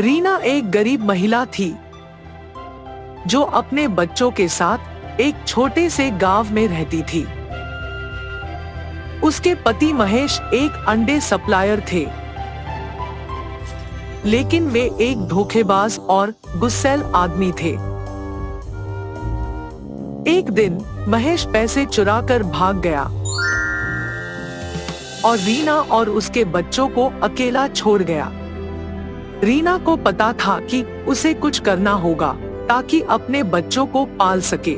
रीना एक गरीब महिला थी जो अपने बच्चों के साथ एक छोटे से गांव में रहती थी। उसके पति महेश एक अंडे सप्लायर थे, लेकिन वे एक धोखेबाज और गुस्सैल आदमी थे। एक दिन महेश पैसे चुराकर भाग गया और रीना और उसके बच्चों को अकेला छोड़ गया। रीना को पता था कि उसे कुछ करना होगा ताकि अपने बच्चों को पाल सके।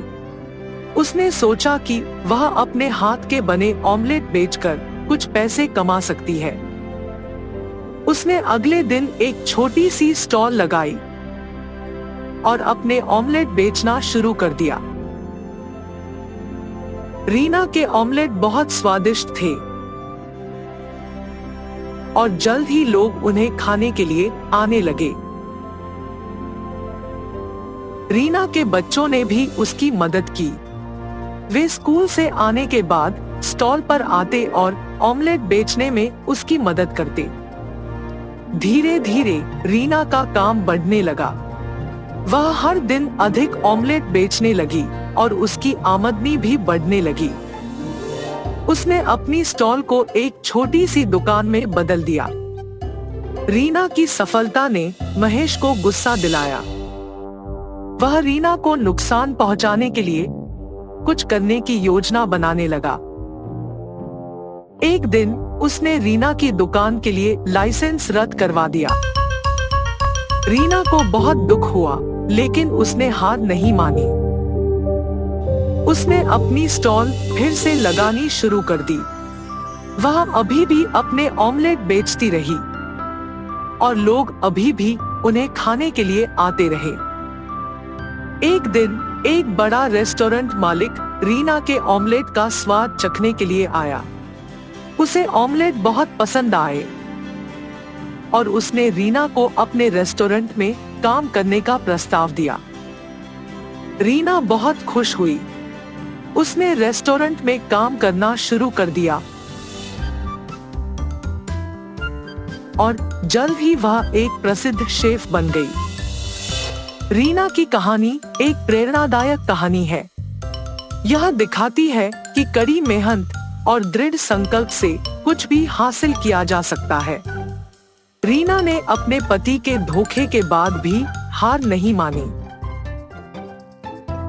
उसने सोचा कि वह अपने हाथ के बने ऑमलेट बेचकर कुछ पैसे कमा सकती है। उसने अगले दिन एक छोटी सी स्टॉल लगाई और अपने ऑमलेट बेचना शुरू कर दिया। रीना के ऑमलेट बहुत स्वादिष्ट थे और जल्द ही लोग उन्हें खाने के लिए आने लगे। रीना के बच्चों ने भी उसकी मदद की। वे स्कूल से आने के बाद स्टॉल पर आते और ऑमलेट बेचने में उसकी मदद करते। धीरे धीरे रीना का काम बढ़ने लगा। वह हर दिन अधिक ऑमलेट बेचने लगी और उसकी आमदनी भी बढ़ने लगी। उसने अपनी स्टॉल को एक छोटी सी दुकान में बदल दिया। रीना की सफलता ने महेश को गुस्सा दिलाया। वह रीना को नुकसान पहुंचाने के लिए कुछ करने की योजना बनाने लगा। एक दिन उसने रीना की दुकान के लिए लाइसेंस रद्द करवा दिया। रीना को बहुत दुख हुआ, लेकिन उसने हार नहीं मानी। उसने अपनी स्टॉल फिर से लगानी शुरू कर दी। वह अभी भी अपने ऑमलेट बेचती रही और लोग अभी भी उन्हें खाने के लिए आते रहे। एक दिन एक बड़ा रेस्टोरेंट मालिक रीना के ऑमलेट का स्वाद चखने के लिए आया। उसे ऑमलेट बहुत पसंद आए और उसने रीना को अपने रेस्टोरेंट में काम करने का प्रस्ताव दिया। रीना बहुत खुश हुई। उसने रेस्टोरेंट में काम करना शुरू कर दिया और जल्द ही वह एक प्रसिद्ध शेफ बन गई। रीना की कहानी एक प्रेरणादायक कहानी है। यह दिखाती है कि कड़ी मेहनत और दृढ़ संकल्प से कुछ भी हासिल किया जा सकता है। रीना ने अपने पति के धोखे के बाद भी हार नहीं मानी।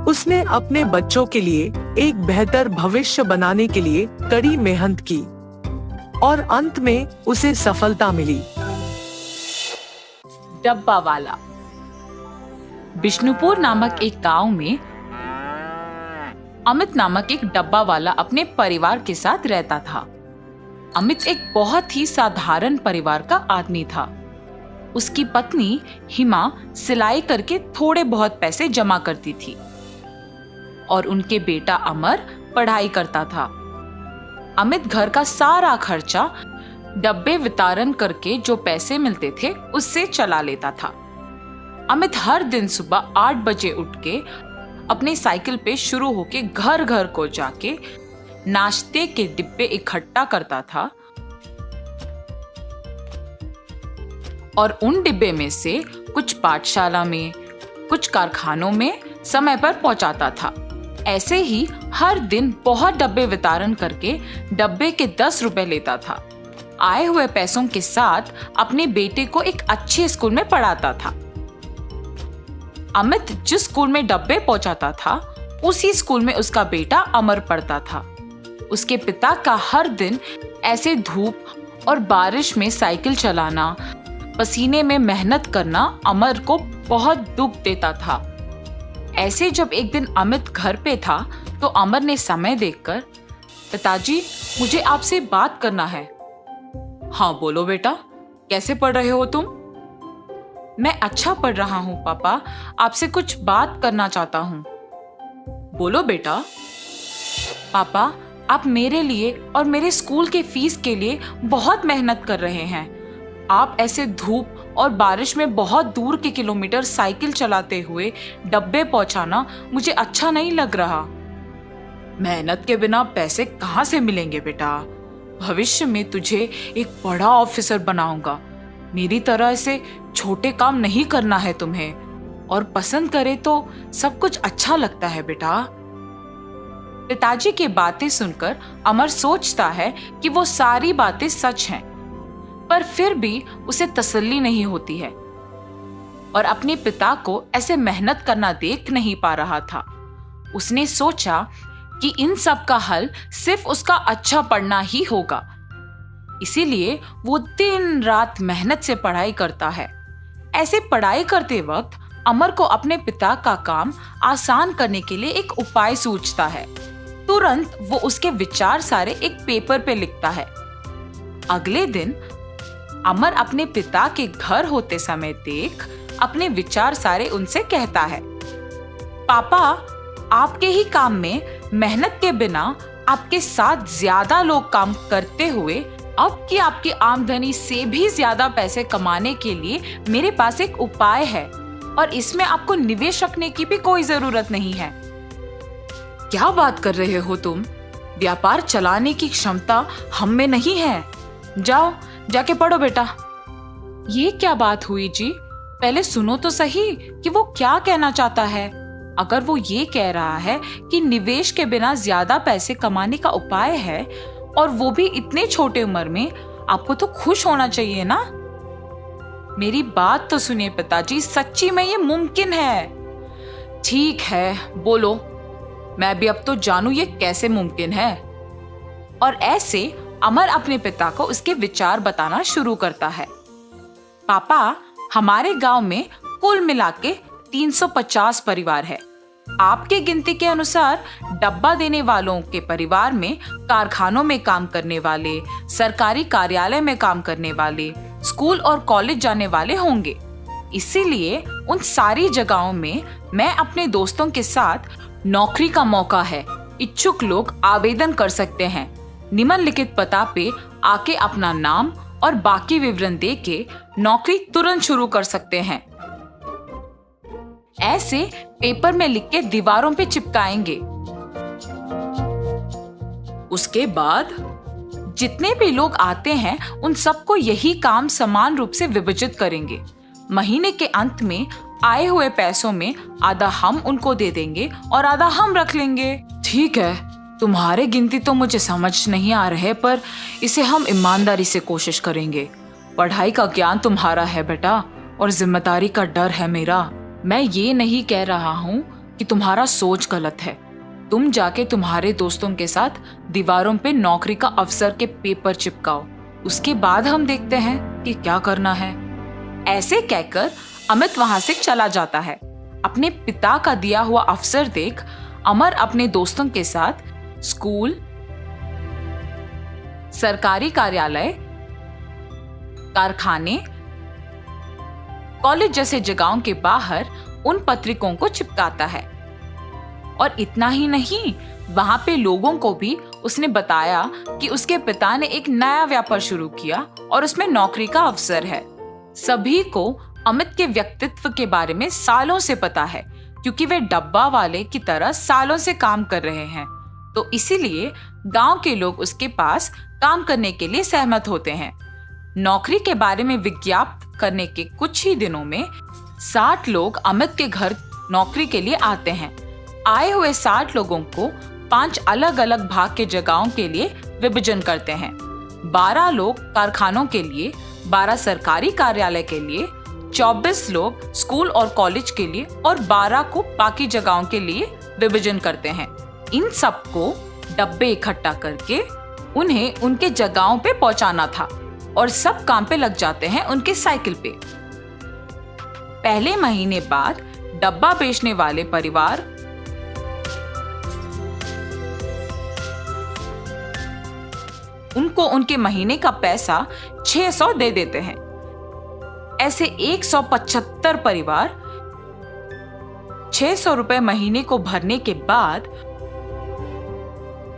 उसने अपने बच्चों के लिए एक बेहतर भविष्य बनाने के लिए कड़ी मेहनत की और अंत में उसे सफलता मिली। डब्बा वाला। बिष्णुपुर नामक एक गांव में अमित नामक एक डब्बा वाला अपने परिवार के साथ रहता था। अमित एक बहुत ही साधारण परिवार का आदमी था। उसकी पत्नी हिमा सिलाई करके थोड़े बहुत पैसे जमा करती थी और उनके बेटा अमर पढ़ाई करता था। अमित घर का सारा खर्चा डब्बे वितरण करके जो पैसे मिलते थे उससे चला लेता था। अमित हर दिन सुबह 8 बजे उठ के अपनी साइकिल पे शुरू होके घर घर को जाके नाश्ते के डिब्बे इकट्ठा करता था और उन डिब्बे में से कुछ पाठशाला में, कुछ कारखानों में समय पर पहुंचाता था। ऐसे ही हर दिन बहुत डब्बे वितरण करके डब्बे के 10 रुपए लेता था। आए हुए पैसों के साथ अपने बेटे को एक अच्छे स्कूल में पढ़ाता था। अमित जिस स्कूल में डब्बे पहुंचाता था उसी स्कूल में उसका बेटा अमर पढ़ता था। उसके पिता का हर दिन ऐसे धूप और बारिश में साइकिल चलाना, पसीने में मेहनत करना अमर को बहुत दुख देता था। ऐसे जब एक दिन अमित घर पे था तो अमर ने समय देखकर, पिताजी मुझे आपसे बात करना है। हाँ बोलो बेटा, कैसे पढ़ रहे हो तुम? मैं अच्छा पढ़ रहा हूँ पापा, आपसे कुछ बात करना चाहता हूँ। बोलो बेटा। पापा आप मेरे लिए और मेरे स्कूल के फीस के लिए बहुत मेहनत कर रहे हैं। आप ऐसे धूप और बारिश में बहुत दूर के किलोमीटर साइकिल चलाते हुए डब्बे पहुंचाना मुझे अच्छा नहीं लग रहा। मेहनत के बिना पैसे कहाँ से मिलेंगे बेटा? भविष्य में तुझे एक बड़ा ऑफिसर बनाऊंगा। मेरी तरह ऐसे छोटे काम नहीं करना है तुम्हें, और पसंद करे तो सब कुछ अच्छा लगता है बेटा। पिताजी की बातें सुनकर अमर सोचता है कि वो सारी बातें सच हैं, पर फिर भी उसे तसल्ली नहीं होती है और अपने पिता को ऐसे मेहनत करना देख नहीं पा रहा था। उसने सोचा कि इन सब का हल सिर्फ उसका अच्छा पढ़ना ही होगा, इसीलिए वो दिन रात मेहनत से पढ़ाई करता है। ऐसे पढ़ाई करते वक्त अमर को अपने पिता का काम आसान करने के लिए एक उपाय सूझता है। तुरंत वो उसके विचार सारे एक पेपर पे लिखता है। अगले दिन अमर अपने पिता के घर होते समय देख अपने विचार सारे उनसे कहता है, पापा, आपके ही काम में मेहनत के बिना आपके साथ ज्यादा लोग काम करते हुए अब की आपकी आमदनी से भी ज्यादा पैसे कमाने के लिए मेरे पास एक उपाय है, और इसमें आपको निवेश रखने की भी कोई जरूरत नहीं है। क्या बात कर रहे हो तुम? व्यापार चलाने की क्षमता हम में नहीं है। जाओ, जाके पढ़ो बेटा। ये क्या बात हुई जी? पहले सुनो तो सही कि वो क्या कहना चाहता है। अगर वो ये कह रहा है कि निवेश के बिना ज्यादा पैसे कमाने का उपाय है, और वो भी इतने छोटे उम्र में, आपको तो खुश होना चाहिए ना। मेरी बात तो सुनिए पिताजी, सच्ची में ये मुमकिन है। ठीक है, बोलो, मैं भी अब तो जानूं ये कैसे मुमकिन है। और ऐसे अमर अपने पिता को उसके विचार बताना शुरू करता है। पापा, हमारे गांव में कुल मिला के 350 परिवार है। आपके गिनती के अनुसार डब्बा देने वालों के परिवार में कारखानों में काम करने वाले, सरकारी कार्यालय में काम करने वाले, स्कूल और कॉलेज जाने वाले होंगे। इसीलिए उन सारी जगहों में मैं अपने दोस्तों के साथ नौकरी का मौका है। इच्छुक लोग आवेदन कर सकते हैं। निम्नलिखित पता पे आके अपना नाम और बाकी विवरण देके नौकरी तुरंत शुरू कर सकते हैं। ऐसे पेपर में लिख के दीवारों पे चिपकाएंगे। उसके बाद जितने भी लोग आते हैं उन सबको यही काम समान रूप से विभाजित करेंगे। महीने के अंत में आए हुए पैसों में आधा हम उनको दे देंगे और आधा हम रख लेंगे। ठीक है, तुम्हारे गिनती तो मुझे समझ नहीं आ रहे, पर इसे हम ईमानदारी से कोशिश करेंगे। पढ़ाई का ज्ञान तुम्हारा है बेटा, और जिम्मेदारी का डर है मेरा। मैं ये नहीं कह रहा हूँ कि तुम्हारा सोच गलत है। तुम जाके तुम्हारे दोस्तों के साथ दीवारों पे नौकरी का अवसर के पेपर चिपकाओ, उसके बाद हम देखते हैं कि क्या करना है। ऐसे कहकर अमित वहां से चला जाता है। अपने पिता का दिया हुआ अवसर देख अमर अपने दोस्तों के साथ स्कूल, सरकारी कार्यालय, कारखाने, कॉलेज जैसे जगहों के बाहर उन पत्रिकों को चिपकाता है। और इतना ही नहीं, वहां पे लोगों को भी उसने बताया कि उसके पिता ने एक नया व्यापार शुरू किया और उसमें नौकरी का अवसर है। सभी को अमित के व्यक्तित्व के बारे में सालों से पता है, क्योंकि वे डब्बा वाले की तरह सालों से काम कर रहे हैं। तो इसीलिए गांव के लोग उसके पास काम करने के लिए सहमत होते हैं। नौकरी के बारे में विज्ञापन करने के कुछ ही दिनों में 60 लोग अमित के घर नौकरी के लिए आते हैं। आए हुए 60 लोगों को 5 अलग अलग भाग के जगहों के लिए विभाजन करते हैं। 12 लोग कारखानों के लिए, 12 सरकारी कार्यालय के लिए, 24 लोग स्कूल और कॉलेज के लिए और 12 को बाकी जगहों के लिए विभाजन करते हैं। इन सबको डब्बे इकट्ठा करके उन्हें उनके जगहों पे पहुंचाना था और सब काम पे लग जाते हैं उनके साइकिल पे। पहले महीने बाद डब्बा बेचने वाले परिवार उनको उनके महीने का पैसा 600 दे देते हैं। ऐसे 175 परिवार 600 रुपए महीने को भरने के बाद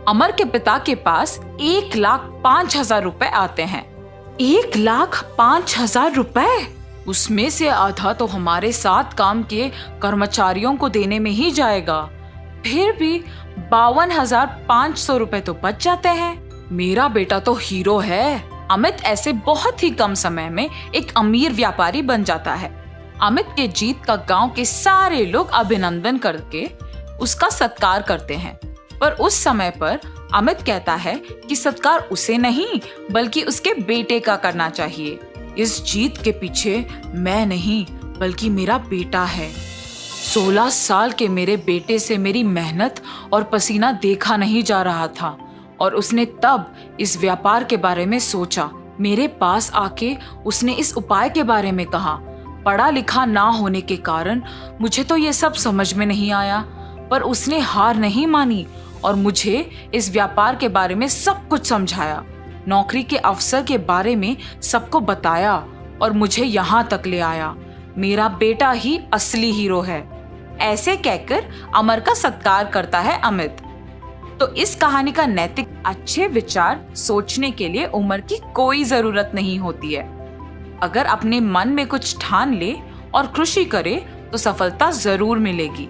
अमर के पिता के पास 1,05,000 रुपए आते हैं। 1,05,000 रुपए? उसमें से आधा तो हमारे साथ काम किए कर्मचारियों को देने में ही जाएगा। फिर भी 52,500 रुपए तो बच जाते हैं। मेरा बेटा तो हीरो है। अमित ऐसे बहुत ही कम समय में एक अमीर व्यापारी बन जाता है। अमित के जीत का गांव के सारे लोग अभिनंदन करके उसका सत्कार करते हैं, पर उस समय पर अमित कहता है कि सत्कार उसे नहीं बल्कि उसके बेटे का करना चाहिए। इस जीत के पीछे मैं नहीं बल्कि मेरा बेटा है। 16 साल के मेरे बेटे से मेरी मेहनत और पसीना देखा नहीं जा रहा था और उसने तब इस व्यापार के बारे में सोचा। मेरे पास आके उसने इस उपाय के बारे में कहा। पढ़ा लिखा ना होने के कारण मुझे तो ये सब समझ में नहीं आया, पर उसने हार नहीं मानी और मुझे इस व्यापार के बारे में सब कुछ समझाया, नौकरी के अवसर के बारे में सबको बताया और मुझे यहाँ तक ले आया। मेरा बेटा ही असली हीरो है। ऐसे कहकर अमर का सत्कार करता है अमित। तो इस कहानी का नैतिक अच्छे विचार सोचने के लिए उम्र की कोई जरूरत नहीं होती है। अगर अपने मन में कुछ ठान ले और खुशी करे तो सफलता जरूर मिलेगी।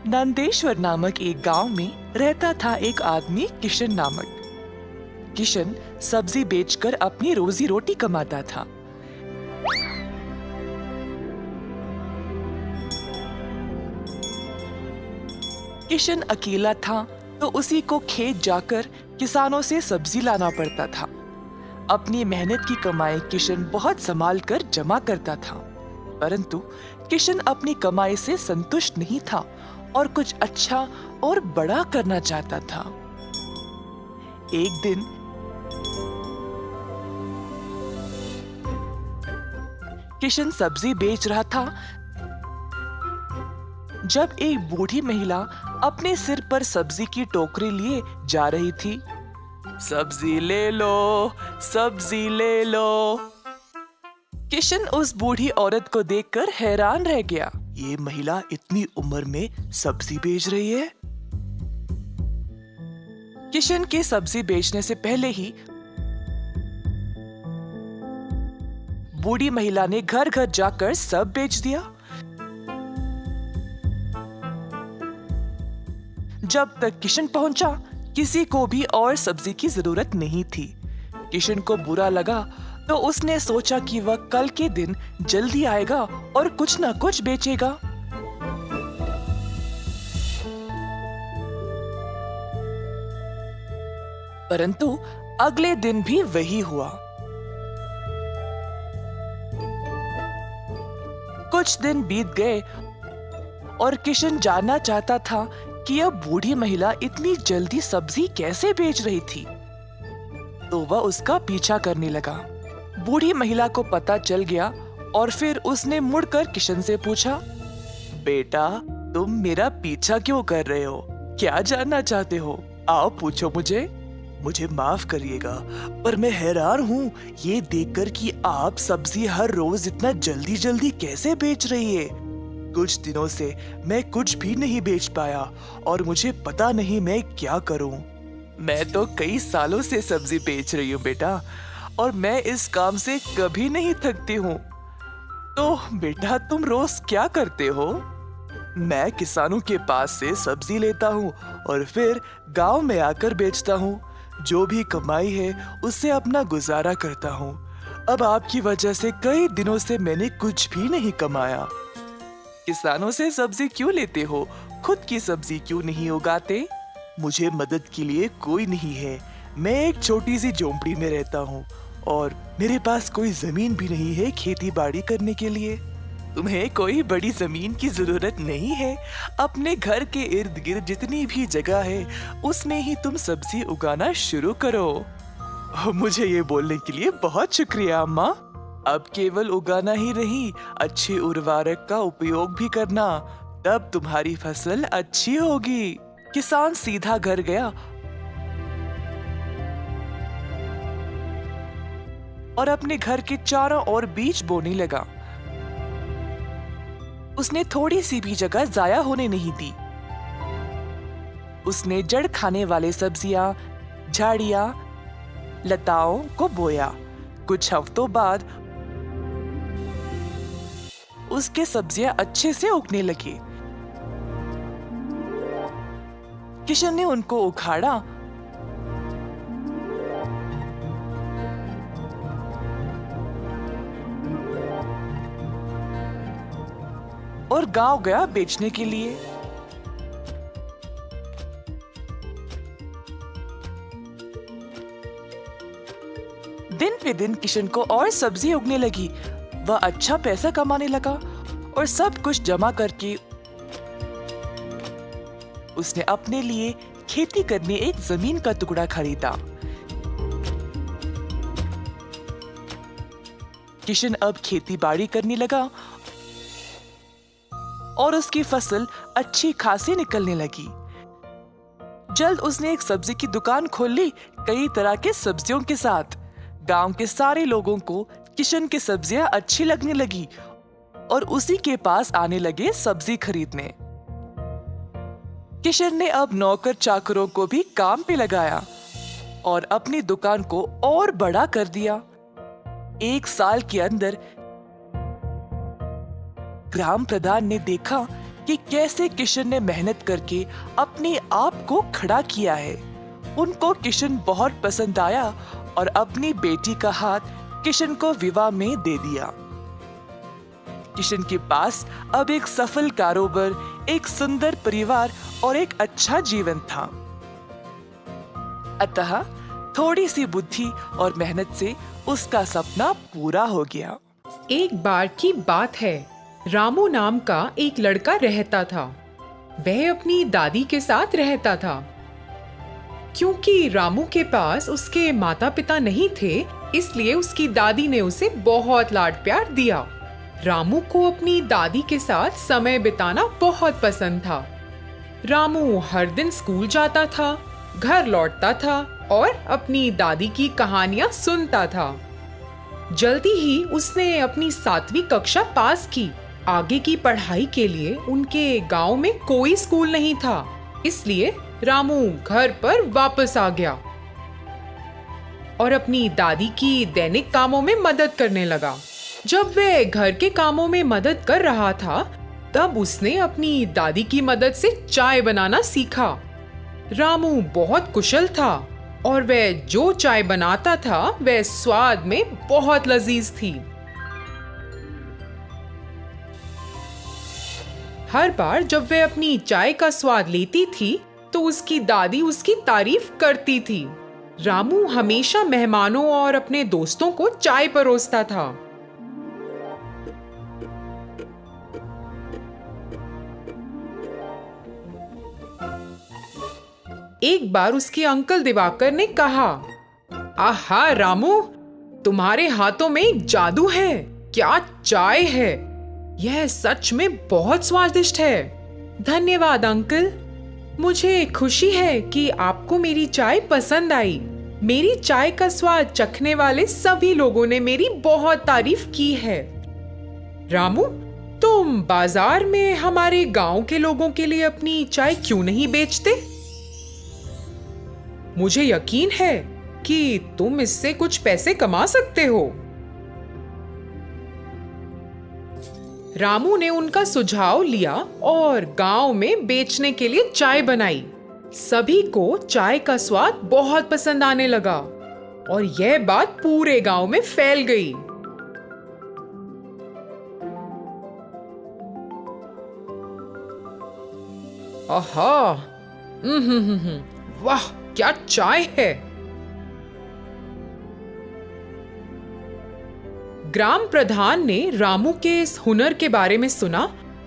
नंदेश्वर नामक एक गांव में रहता था एक आदमी किशन नामक। किशन सब्जी बेचकर अपनी रोजी रोटी कमाता था। किशन अकेला था तो उसी को खेत जाकर किसानों से सब्जी लाना पड़ता था। अपनी मेहनत की कमाई किशन बहुत संभाल कर जमा करता था, परंतु किशन अपनी कमाई से संतुष्ट नहीं था और कुछ अच्छा और बड़ा करना चाहता था। एक दिन किशन सब्जी बेच रहा था जब एक बूढ़ी महिला अपने सिर पर सब्जी की टोकरी लिए जा रही थी। सब्जी ले लो, सब्जी ले लो। किशन उस बूढ़ी औरत को देखकर हैरान रह गया। ये महिला इतनी उम्र में सब्जी बेच रही है। किशन के सब्जी बेचने से पहले ही बूढ़ी महिला ने घर घर जाकर सब बेच दिया। जब तक किशन पहुंचा, किसी को भी और सब्जी की जरूरत नहीं थी। किशन को बुरा लगा तो उसने सोचा कि वह कल के दिन जल्दी आएगा और कुछ ना कुछ बेचेगा। परंतु अगले दिन भी वही हुआ। कुछ दिन बीत गए और किशन जानना चाहता था कि यह बूढ़ी महिला इतनी जल्दी सब्जी कैसे बेच रही थी, तो वह उसका पीछा करने लगा। बूढ़ी महिला को पता चल गया और फिर उसने मुड़कर किशन से पूछा, बेटा तुम मेरा पीछा क्यों कर रहे हो? क्या जानना चाहते हो? आओ पूछो मुझे माफ करिएगा, पर मैं हैरान हूँ ये देखकर कि आप सब्जी हर रोज इतना जल्दी जल्दी कैसे बेच रही है। कुछ दिनों से मैं कुछ भी नहीं बेच पाया और मुझे पता नहीं मैं क्या करूं। मैं तो कई सालों से सब्जी बेच रही हूँ बेटा, और मैं इस काम से कभी नहीं थकती हूँ। तो बेटा तुम रोज क्या करते हो? मैं किसानों के पास से सब्जी लेता हूँ और फिर गांव में आकर बेचता हूँ। जो भी कमाई है उससे अपना गुजारा करता हूँ। अब आपकी वजह से कई दिनों से मैंने कुछ भी नहीं कमाया। किसानों से सब्जी क्यों लेते हो? खुद की सब्जी क्यों नहीं उगाते? मुझे मदद के लिए कोई नहीं है। मैं एक छोटी सी झोंपड़ी में रहता हूँ और मेरे पास कोई जमीन भी नहीं है खेती बाड़ी करने के लिए। तुम्हें कोई बड़ी जमीन की जरूरत नहीं है। अपने घर के इर्द गिर्द जितनी भी जगह है उसमें ही तुम सब्जी उगाना शुरू करो। मुझे ये बोलने के लिए बहुत शुक्रिया अम्मा। अब केवल उगाना ही नहीं, अच्छे उर्वरक का उपयोग भी करना, तब तुम्हारी फसल अच्छी होगी। किसान सीधा घर गया और अपने घर के चारों ओर बीज बोने लगा। उसने थोड़ी सी भी जगह जाया होने नहीं दी। उसने जड़ खाने वाले सब्जियां, झाड़ियां, लताओं को बोया। कुछ हफ्तों बाद उसके सब्जियां अच्छे से उगने लगी। किशन ने उनको उखाड़ा और गांव गया बेचने के लिए। दिन पे दिन किशन को और सब्जी उगने लगी। वह अच्छा पैसा कमाने लगा और सब कुछ जमा करके उसने अपने लिए खेती करने एक जमीन का टुकड़ा खरीदा। किशन अब खेती बाड़ी करने लगा और उसकी फसल अच्छी खासी निकलने लगी। जल्द उसने एक सब्जी की दुकान खोल ली, कई तरह के सब्जियों के साथ। गांव के सारे लोगों को किशन की सब्जियां अच्छी लगने लगी और उसी के पास आने लगे सब्जी खरीदने। किशन ने अब नौकर चाकरों को भी काम पे लगाया और अपनी दुकान को और बड़ा कर दिया। 1 साल के अंदर ग्राम प्रधान ने देखा कि कैसे किशन ने मेहनत करके अपने आप को खड़ा किया है। उनको किशन बहुत पसंद आया और अपनी बेटी का हाथ किशन को विवाह में दे दिया। किशन के पास अब एक सफल कारोबार, एक सुंदर परिवार और एक अच्छा जीवन था। अतः थोड़ी सी बुद्धि और मेहनत से उसका सपना पूरा हो गया। एक बार की बात है, रामू नाम का एक लड़का रहता था। वह अपनी दादी के साथ रहता था। क्योंकि रामू के पास उसके माता पिता नहीं थे, इसलिए उसकी दादी ने उसे बहुत लाड प्यार दिया। रामू को अपनी दादी के साथ समय बिताना बहुत पसंद था। रामू हर दिन स्कूल जाता था, घर लौटता था और अपनी दादी की कहानियां सुनता था। जल्दी ही उसने अपनी 7वीं कक्षा पास की। आगे की पढ़ाई के लिए उनके गांव में कोई स्कूल नहीं था, इसलिए रामू घर पर वापस आ गया और अपनी दादी की दैनिक कामों में मदद करने लगा। जब वह घर के कामों में मदद कर रहा था, तब उसने अपनी दादी की मदद से चाय बनाना सीखा। रामू बहुत कुशल था और वह जो चाय बनाता था वह स्वाद में बहुत लजीज थी। हर बार जब वह अपनी चाय का स्वाद लेती थी तो उसकी दादी उसकी तारीफ करती थी। रामू हमेशा मेहमानों और अपने दोस्तों को चाय परोसता था। एक बार उसके अंकल दिवाकर ने कहा, आहा रामू, तुम्हारे हाथों में एक जादू है। क्या चाय है! यह सच में बहुत स्वादिष्ट है। धन्यवाद अंकल। मुझे खुशी है कि आपको मेरी चाय पसंद आई। मेरी चाय का स्वाद चखने वाले सभी लोगों ने मेरी बहुत तारीफ की है। रामू, तुम बाजार में हमारे गांव के लोगों के लिए अपनी चाय क्यों नहीं बेचते? मुझे यकीन है कि तुम इससे कुछ पैसे कमा सकते हो। रामू ने उनका सुझाव लिया और गांव में बेचने के लिए चाय बनाई। सभी को चाय का स्वाद बहुत पसंद आने लगा और यह बात पूरे गांव में फैल गई। आहा, वाह, क्या चाय है! ग्राम प्रधान ने रामू के इस हुनर के बारे में सुना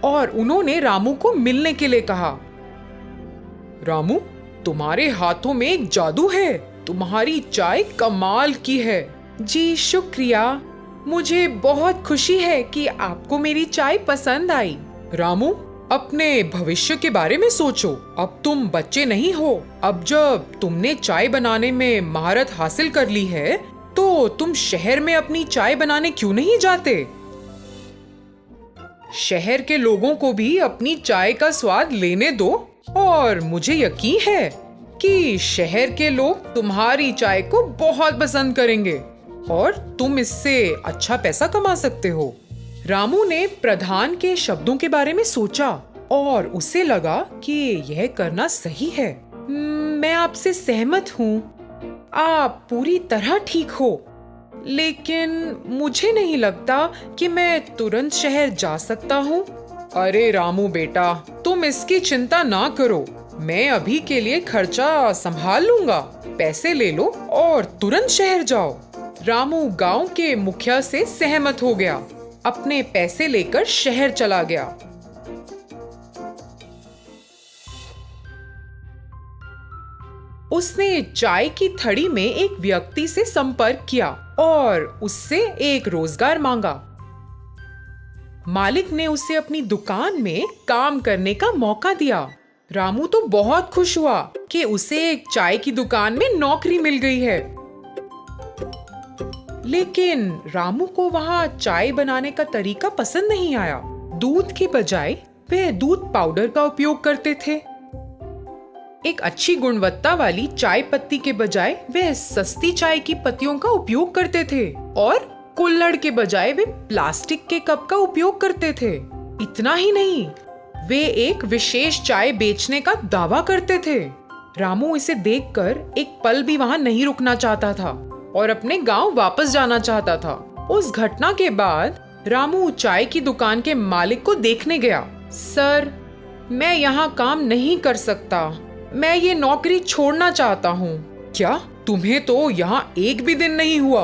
और उन्होंने रामू को मिलने के लिए कहा। रामू, तुम्हारे हाथों में एक जादू है। तुम्हारी चाय कमाल की है। जी शुक्रिया। मुझे बहुत खुशी है कि आपको मेरी चाय पसंद आई। रामू, अपने भविष्य के बारे में सोचो। अब तुम बच्चे नहीं हो। अब जब तुमने चाय बनाने में महारत हासिल कर ली है, तो तुम शहर में अपनी चाय बनाने क्यों नहीं जाते? शहर के लोगों को भी अपनी चाय का स्वाद लेने दो और मुझे यकीन है कि शहर के लोग तुम्हारी चाय को बहुत पसंद करेंगे और तुम इससे अच्छा पैसा कमा सकते हो। रामू ने प्रधान के शब्दों के बारे में सोचा और उसे लगा कि यह करना सही है। मैं आपसे सहमत हूँ। आप पूरी तरह ठीक हो, लेकिन मुझे नहीं लगता कि मैं तुरंत शहर जा सकता हूँ। अरे रामू बेटा, तुम इसकी चिंता ना करो, मैं अभी के लिए खर्चा संभाल लूंगा। पैसे ले लो और तुरंत शहर जाओ। रामू गांव के मुखिया से सहमत हो गया, अपने पैसे लेकर शहर चला गया। उसने चाय की थड़ी में एक व्यक्ति से संपर्क किया और उससे एक रोजगार मांगा। मालिक ने उसे अपनी दुकान में काम करने का मौका दिया। रामू तो बहुत खुश हुआ कि उसे एक चाय की दुकान में नौकरी मिल गई है। लेकिन रामू को वहां चाय बनाने का तरीका पसंद नहीं आया। दूध के बजाय वे दूध पाउडर का उपयोग करते थे। एक अच्छी गुणवत्ता वाली चाय पत्ती के बजाय वे सस्ती चाय की पत्तियों का उपयोग करते थे और कुल्हड़ के बजाय वे प्लास्टिक के कप का उपयोग करते थे। इतना ही नहीं, वे एक विशेष चाय बेचने का दावा करते थे। रामू इसे देखकर एक पल भी वहां नहीं रुकना चाहता था और अपने गांव वापस जाना चाहता था। उस घटना के बाद रामू चाय की दुकान के मालिक को देखने गया। सर, मैं यहाँ काम नहीं कर सकता, मैं ये नौकरी छोड़ना चाहता हूँ। क्या तुम्हें तो यहाँ एक भी दिन नहीं हुआ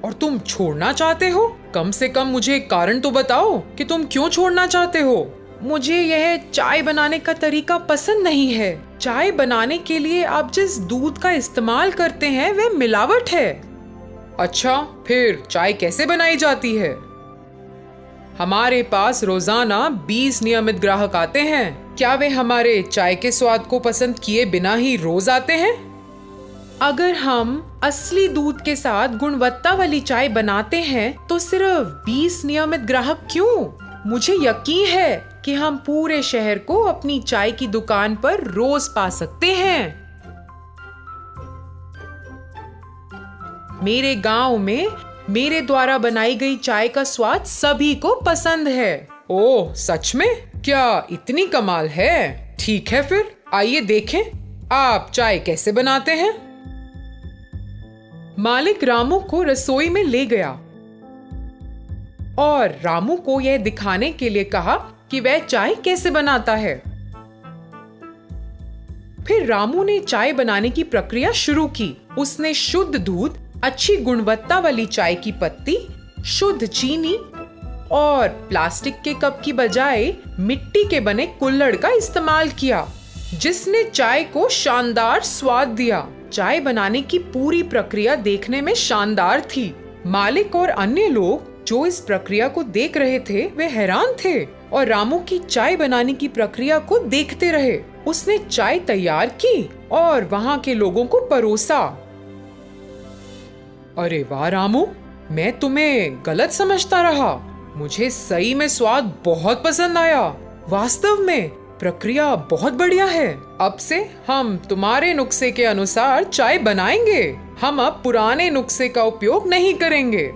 और तुम छोड़ना चाहते हो? कम से कम मुझे कारण तो बताओ कि तुम क्यों छोड़ना चाहते हो। मुझे यह चाय बनाने का तरीका पसंद नहीं है। चाय बनाने के लिए आप जिस दूध का इस्तेमाल करते हैं वह मिलावट है। अच्छा, फिर चाय कैसे बनाई जाती है? हमारे पास रोजाना 20 नियमित ग्राहक आते हैं। क्या वे हमारे चाय के स्वाद को पसंद किए बिना ही रोज आते हैं? अगर हम असली दूध के साथ गुणवत्ता वाली चाय बनाते हैं तो सिर्फ 20 नियमित ग्राहक क्यों? मुझे यकीन है कि हम पूरे शहर को अपनी चाय की दुकान पर रोज पा सकते हैं। मेरे गांव में मेरे द्वारा बनाई गई चाय का स्वाद सभी को पसंद है। ओह, सच में? क्या इतनी कमाल है? ठीक है, फिर आइए देखें आप चाय कैसे बनाते हैं। मालिक रामू को रसोई में ले गया और रामू को यह दिखाने के लिए कहा कि वह चाय कैसे बनाता है। फिर रामू ने चाय बनाने की प्रक्रिया शुरू की। उसने शुद्ध दूध, अच्छी गुणवत्ता वाली चाय की पत्ती, शुद्ध चीनी और प्लास्टिक के कप की बजाय मिट्टी के बने कुल्हड़ का इस्तेमाल किया, जिसने चाय को शानदार स्वाद दिया। चाय बनाने की पूरी प्रक्रिया देखने में शानदार थी। मालिक और अन्य लोग जो इस प्रक्रिया को देख रहे थे वे हैरान थे और रामू की चाय बनाने की प्रक्रिया को देखते रहे। उसने चाय तैयार की और वहां के लोगों को परोसा। अरे वाह रामू, मैं तुम्हें गलत समझता रहा। मुझे सही में स्वाद बहुत पसंद आया। वास्तव में प्रक्रिया बहुत बढ़िया है। अब से हम तुम्हारे नुस्खे के अनुसार चाय बनाएंगे। हम अब पुराने नुस्खे का उपयोग नहीं करेंगे।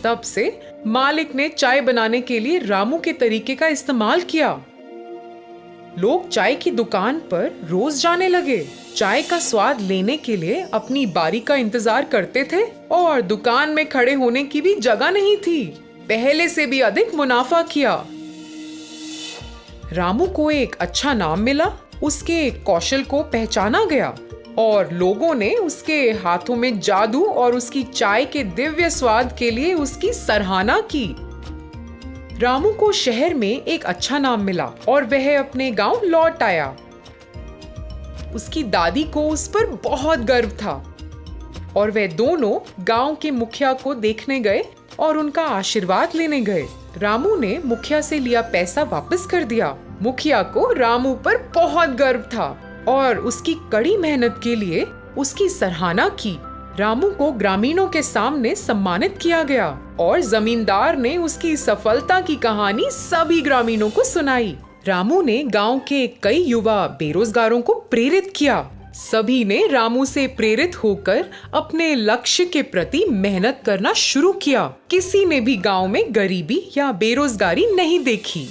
तब से मालिक ने चाय बनाने के लिए रामू के तरीके का इस्तेमाल किया। लोग चाय की दुकान पर रोज जाने लगे। चाय का स्वाद लेने के लिए अपनी बारी का इंतजार करते थे और दुकान में खड़े होने की भी जगह नहीं थी। पहले से भी अधिक मुनाफा किया। रामू को एक अच्छा नाम मिला, उसके कौशल को पहचाना गया और लोगों ने उसके हाथों में जादू और उसकी चाय के दिव्य स्वाद के लिए उसकी सराहना की। रामू को शहर में एक अच्छा नाम मिला और वह अपने गांव लौट आया। उसकी दादी को उस पर बहुत गर्व था और वे दोनों गांव के मुखिया को देखने गए और उनका आशीर्वाद लेने गए। रामू ने मुखिया से लिया पैसा वापस कर दिया। मुखिया को रामू पर बहुत गर्व था और उसकी कड़ी मेहनत के लिए उसकी सराहना की। रामू को ग्रामीणों के सामने सम्मानित किया गया और जमींदार ने उसकी सफलता की कहानी सभी ग्रामीणों को सुनाई। रामू ने गांव के कई युवा बेरोजगारों को प्रेरित किया। सभी ने रामू से प्रेरित होकर अपने लक्ष्य के प्रति मेहनत करना शुरू किया। किसी ने भी गांव में गरीबी या बेरोजगारी नहीं देखी।